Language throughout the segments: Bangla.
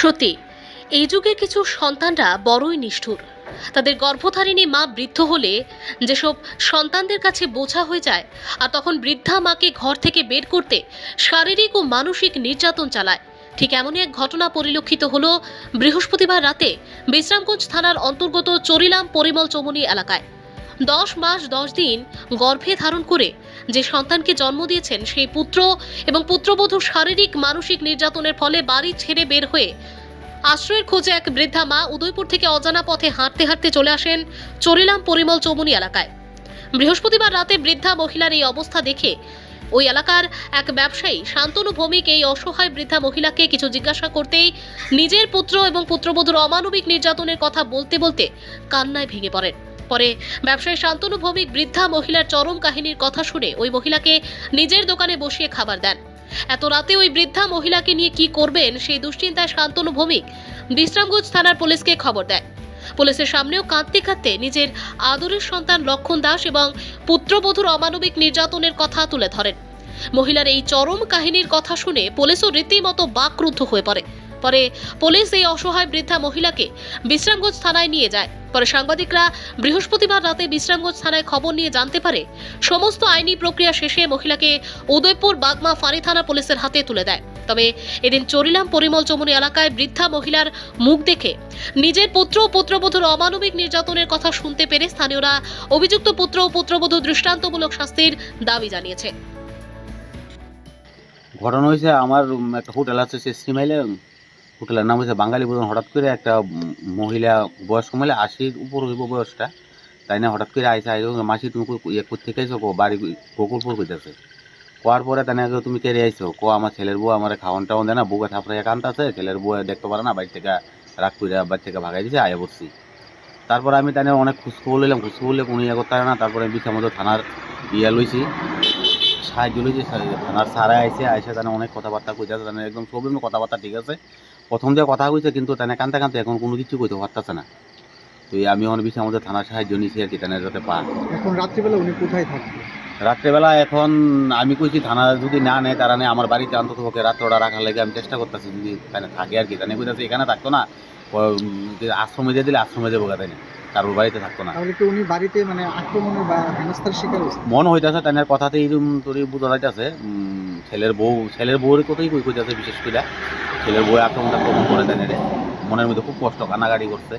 সত্যি এই যুগে কিছু সন্তানরা বড়ই নিষ্ঠুর। তাদের গর্ভধারিণী মা বৃদ্ধ হলে যেসব সন্তানদের কাছে বোঝা হয়ে যায়, আর তখন বৃদ্ধা মাকে ঘর থেকে বের করতে শারীরিক ও মানসিক নির্যাতন চালায়। ঠিক এমনই এক ঘটনা পরিলক্ষিত হলো বৃহস্পতিবার রাতে বিশ্রামগঞ্জ থানার অন্তর্গত চরিলাম পরিমল চৌমুহনী এলাকায়। 10 মাস 10 দিন গর্ভে ধারণ করে যে সন্তানকে জন্ম দিয়েছেন সেই পুত্র এবং পুত্রবধূ শারীরিক মানসিক নির্যাতনের ফলে বাড়ি ছেড়ে বের হয়ে আশ্রয়ের খোঁজে এক বৃদ্ধা মা উদয়পুর থেকে অজানা পথে হাঁটতে হাঁটতে চলে আসেন চরিলাম পরিমল চৌমুহনী এলাকায়। বৃহস্পতিবার রাতে বৃদ্ধা মহিলার এই অবস্থা দেখে ওই এলাকার এক ব্যবসায়ী শান্তনু ভৌমিক এই অসহায় বৃদ্ধা মহিলাকে কিছু জিজ্ঞাসা করতেই নিজের পুত্র এবং পুত্রবধূর অমানবিক নির্যাতনের কথা বলতে বলতে কান্নায় ভেঙে পড়েন। পরে ব্যবসায়ী শান্তনু ভৌমিক বৃদ্ধা মহিলার চরম কাহিনীর কথা শুনে ওই মহিলাকে নিজের দোকানে বসিয়ে খাবার দেন। এত রাতে ওই বৃদ্ধা মহিলাকে নিয়ে কি করবেন সেই দুশ্চিন্তায় শান্তনু ভৌমিক বিশ্রামগঞ্জ থানার পুলিশকে খবর দেয়। পুলিশের সামনেও কাঁদতে কাঁদতে নিজের আদরের সন্তান লক্ষণ দাস এবং পুত্রবধূর অমানবিক নির্যাতনের কথা তুলে ধরেন। মহিলার এই চরম কাহিনীর কথা শুনে পুলিশও রীতিমতো বাকরুদ্ধ হয়ে পড়ে। পরে পুলিশ এই অসহায় বৃদ্ধা মহিলাকে বিশ্রামগঞ্জ থানায় নিয়ে যায়। পরে সাংবাদিকরা বৃহস্পতিবার রাতে বিশ্রামগঞ্জ থানায় খবর নিয়ে জানতে পারে সমস্ত আইনি প্রক্রিয়া শেষে মহিলাকে উদয়পুর বাগমা ফাঁড়ি থানা পুলিশের হাতে তুলে দেয়। তবে এদিন চরিলাম পরিমল চৌমুহনী এলাকায় বৃদ্ধা মহিলার মুখ দেখে নিজের পুত্র ও পুত্রবধূর অমানবিক নির্যাতনের কথা শুনতে পেরে স্থানীয়রা অভিযুক্ত পুত্র ও পুত্রবধূ দৃষ্টান্তমূলক শাস্তির দাবি জানিয়েছে। ঘটনা হয়েছে আমার একটা হোটেল আছে সে মাইলে, হোটেলের নাম হচ্ছে বাঙালি ভোজন। হঠাৎ করে একটা মহিলা, বয়স্ক মহিলা 80-র উপর হইব বয়সটা, তাই না হঠাৎ করে আইসা মাসি তুমি ইয়ে করতে আইসো বাড়ি গোকুলপুর কইতেছে। কোয়ার পরে তাই না তুমি কেড়ে আইসো আমার ছেলের বউ আমার খাওয়ান টাওয়ান দেয় না, বউকে থাপড়াইয়া কান্তাছে, ছেলের বউ দেখতে পারে না, বাড়ি থেকে রাগ করে বাড়ি থেকে ভাগাই দিয়েছে, আয়া বসছি। তারপরে আমি তাই অনেক খুঁজখবর লইলাম, খুঁজখবর লইলে কোনো ইয়ে করতে পারে না। তারপরে বিছামতো থানার ইয়ে লইছি, সাহায্য লইছি, থানার সারা আইসে তারা অনেক কথাবার্তা কইতেছে, তাদের একদম সবই কথাবার্তা ঠিক আছে। প্রথম দিয়ে কথা কইছে কিন্তু তাই কানতে কানতে এখন কোনো কিছু কইতে পারতেছে না। তো আমি এখন বিষয়ে আমাদের থানার সাহায্য নিয়েছি আর কি, তাদের যাতে পা। এখন রাত্রিবেলা উনি কোথায় থাকবে? রাত্রেবেলা এখন আমি কইছি থানা যদি না নেয় তারা নেই আমার বাড়িতে অন্তত ওকে রাত্রটা রাখার লাগে আমি চেষ্টা করতেছি, যদি তাই থাকে আর কি। তাই কইতেছে এখানে থাকতো না, আশ্রমে দিয়ে দিলে আশ্রমে যাবো, তাই না কারোর বাড়িতে থাকতো না। তাহলে কি উনি বাড়িতে মানে আক্রমণের বা হেনস্থার শিকার হয়েছে মনে হইতেছে, তাই কথাতে এইরকম তোরই বোঝা যাইতেছে। ছেলের বউয়ের কথাই কইতেছে, বিশেষ করে ছেলের বউ আক্রমণ করে দেন রে, মনের মধ্যে খুব কষ্ট, কান্নাকাটি করছে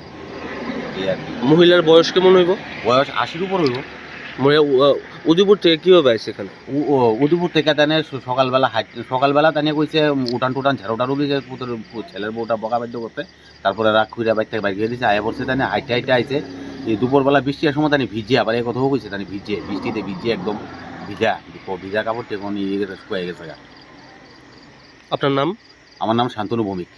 এই আর কি। মহিলার বয়স কেমন হইব? বয়স 80-র উপর হইব। উদয়পুর থেকে কীভাবে আসছে এখানে? উদয়পুর থেকে তানে সকালবেলা তানে কইছে উঠান টুটান ঝাড়ুটারু দিয়েছে, ছেলের বউটা বকা বাধ্য করতে, তারপরে রাগ খুঁড়া বাইর থেকে বাইরে দিয়েছে, আয়া পড়ছে তানে হাইটে হাইটে আইছে। এই দুপুরবেলা বৃষ্টির সময় তানি ভিজে, আবার এই কথাও কইছে তানি ভিজে, বৃষ্টিতে ভিজে একদম ভিজা কাপড় এখন শুকাই গেছে। আপনার নাম? আমার নাম শান্তনু ভৌমিক।